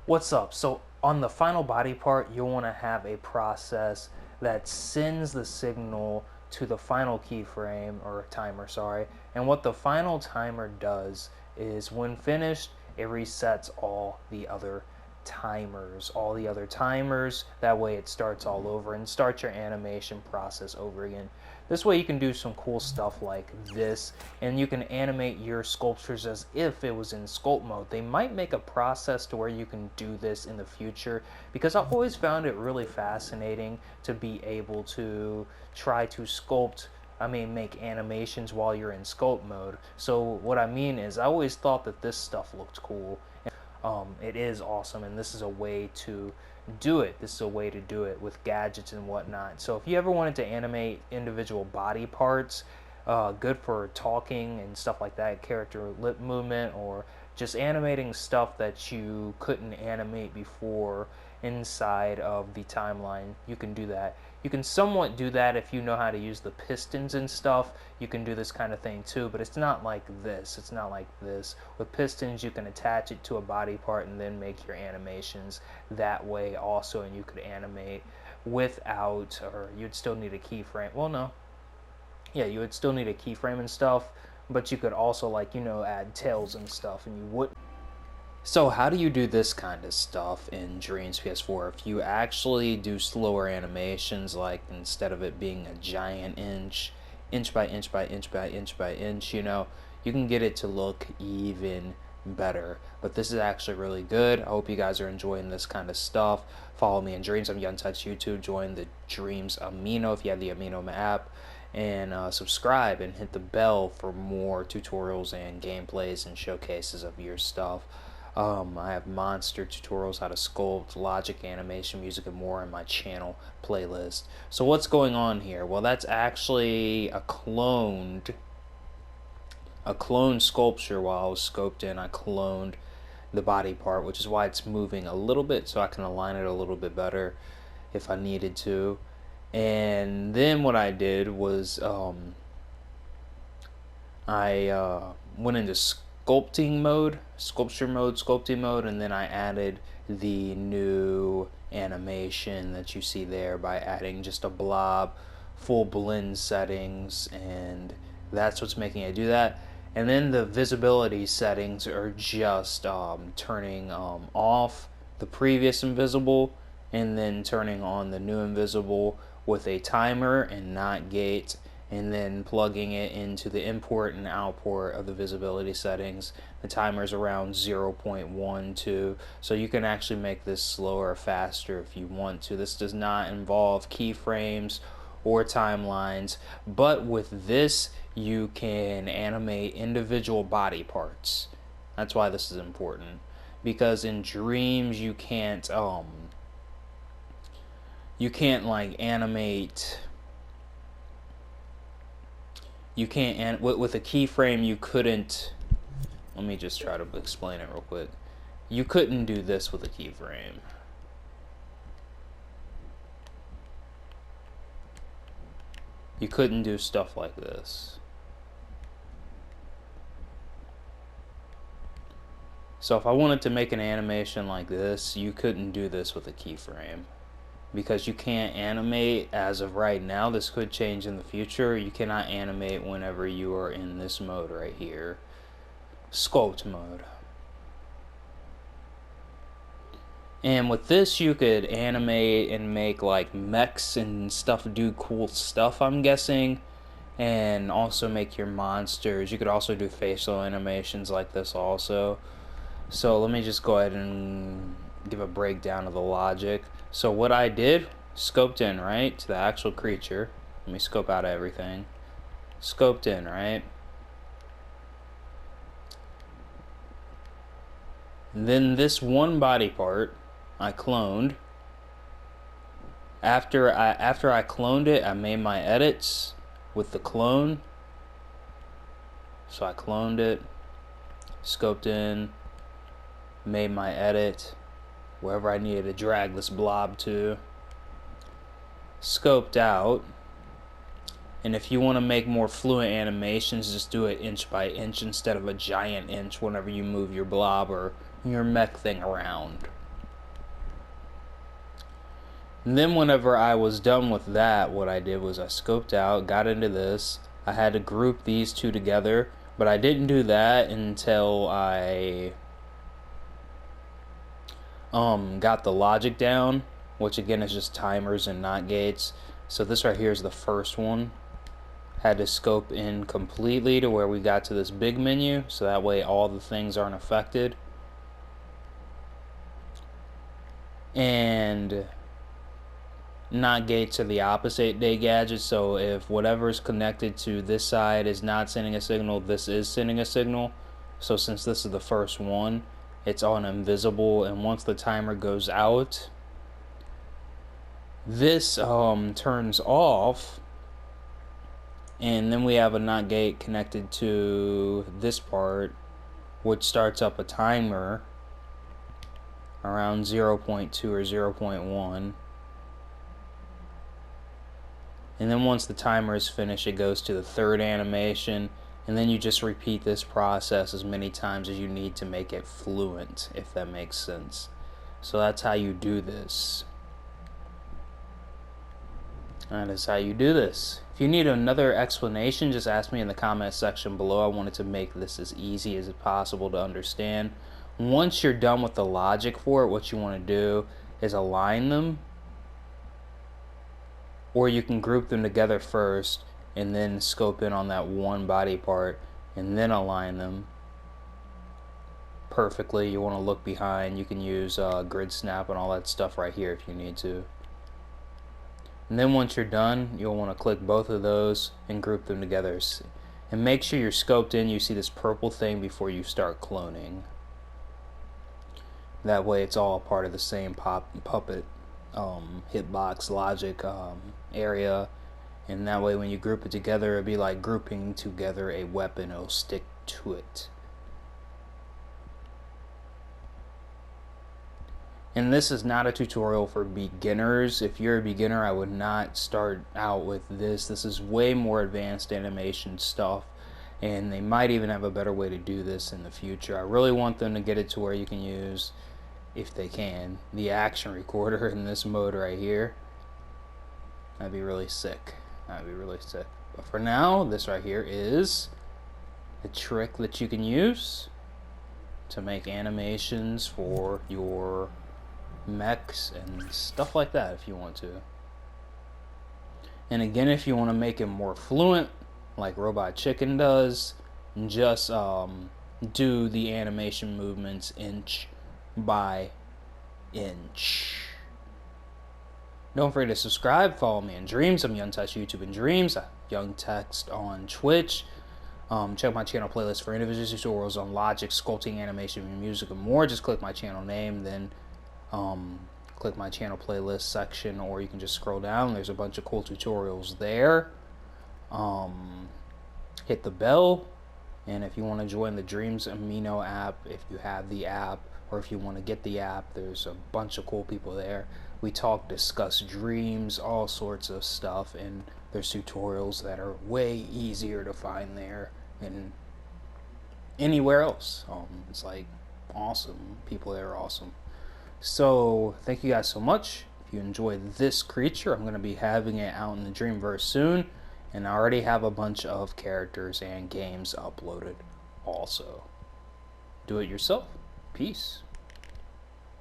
What's up? So on the final body part, you'll want to have a process that sends the signal to the final keyframe or timer, sorry. And what the final timer does is when finished, it resets all the other timers. That way it starts all over and starts your animation process over again. This way you can do some cool stuff like this, and you can animate your sculptures as if it was in sculpt mode. They might make a process to where you can do this in the future, because I've always found it really fascinating to be able to try to make animations while you're in sculpt mode. So what I mean is, I always thought that this stuff looked cool. It is awesome, and this is a way to do it. This is a way to do it with gadgets and whatnot. So if you ever wanted to animate individual body parts, good for talking and stuff like that, character lip movement, or just animating stuff that you couldn't animate before inside of the timeline, you can do that. You can somewhat do that if you know how to use the pistons and stuff. You can do this kind of thing too, but it's not like this. It's not like this. With pistons, you can attach it to a body part and then make your animations that way also, and you could animate without, or you'd still need a keyframe. Well, no. Yeah, you would still need a keyframe and stuff, but you could also, like, add tails and stuff, and you wouldn't. So how do you do this kind of stuff in Dreams PS4? If you actually do slower animations, like instead of it being a giant inch by inch by inch by inch by inch, you can get it to look even better. But this is actually really good. I hope you guys are enjoying this kind of stuff. Follow me in Dreams. I'm Young Touch YouTube. Join the Dreams Amino if you have the Amino app. And subscribe and hit the bell for more tutorials and gameplays and showcases of your stuff. I have monster tutorials, how to sculpt, logic, animation, music, and more in my channel playlist. So what's going on here? Well, that's actually a cloned sculpture. While I was scoped in, I cloned the body part, which is why it's moving a little bit, so I can align it a little bit better if I needed to. And then what I did was I went into sculpting mode, sculpting mode, and then I added the new animation that you see there by adding just a blob, full blend settings, and that's what's making it do that. And then the visibility settings are just turning off the previous invisible and then turning on the new invisible with a timer and not gate, and then plugging it into the import and output of the visibility settings. The timer is around 0.12, so you can actually make this slower or faster if you want to. This does not involve keyframes or timelines, but with this you can animate individual body parts. That's why this is important, because in Dreams you can't like animate. You can't, and with a keyframe you couldn't. Let me just try to explain it real quick. You couldn't do this with a keyframe. You couldn't do stuff like this. So if I wanted to make an animation like this, you couldn't do this with a keyframe, because you can't animate as of right now. This could change in the future. You cannot animate whenever you are in this mode right here, sculpt mode. And with this you could animate and make like mechs and stuff, do cool stuff, I'm guessing, and also make your monsters. You could also do facial animations like this also. So let me just go ahead and give a breakdown of the logic. So what I did, scoped in, right, to the actual creature. Let me scope out everything. Scoped in, right? And then this one body part I cloned. After I cloned it, I made my edits with the clone. So I cloned it, scoped in, made my edit wherever I needed to drag this blob to, scoped out. And if you want to make more fluent animations, just do it inch by inch instead of a giant inch whenever you move your blob or your mech thing around. And then whenever I was done with that, what I did was I scoped out, got into this. I had to group these two together, but I didn't do that until I got the logic down, which again is just timers and not gates. So this right here is the first one. Had to scope in completely to where we got to this big menu, so that way all the things aren't affected. And not gates are the opposite day gadgets, so if whatever is connected to this side is not sending a signal, this is sending a signal. So since this is the first one, it's on invisible, and once the timer goes out, this turns off, and then we have a not gate connected to this part, which starts up a timer around 0.2 or 0.1. And then once the timer is finished, it goes to the third animation, and then you just repeat this process as many times as you need to make it fluent, if that makes sense. So that's how you do this. That is how you do this. If you need another explanation, just ask me in the comment section below. I wanted to make this as easy as possible to understand. Once you're done with the logic for it, what you want to do is align them, or you can group them together first and then scope in on that one body part and then align them perfectly. You want to look behind. You can use grid snap and all that stuff right here if you need to. And then once you're done, you'll want to click both of those and group them together. And make sure you're scoped in. You see this purple thing before you start cloning. That way it's all part of the same puppet hitbox logic area, and that way when you group it together, it'd be like grouping together a weapon. It'll stick to it. And this is not a tutorial for beginners. If you're a beginner, I would not start out with this. This is way more advanced animation stuff, and they might even have a better way to do this in the future. I really want them to get it to where you can use, if they can, the action recorder in this mode right here. That'd be really sick. That'd be really sick. But for now, this right here is the trick that you can use to make animations for your mechs and stuff like that if you want to. And again, if you want to make it more fluent, like Robot Chicken does, just do the animation movements inch by inch. Don't forget to subscribe, follow me in Dreams. I'm Young Text YouTube and Dreams. Young Text on Twitch. Check my channel playlist for individual tutorials on logic, sculpting, animation, music, and more. Just click my channel name, then click my channel playlist section, or you can just scroll down. There's a bunch of cool tutorials there. Hit the bell, and if you want to join the Dreams Amino app, if you have the app, or if you want to get the app, there's a bunch of cool people there. We talk, discuss dreams, all sorts of stuff, and there's tutorials that are way easier to find there than anywhere else. It's like awesome. People there are awesome. So thank you guys so much. If you enjoyed this creature, I'm going to be having it out in the Dreamverse soon, and I already have a bunch of characters and games uploaded also. Do it yourself. Peace.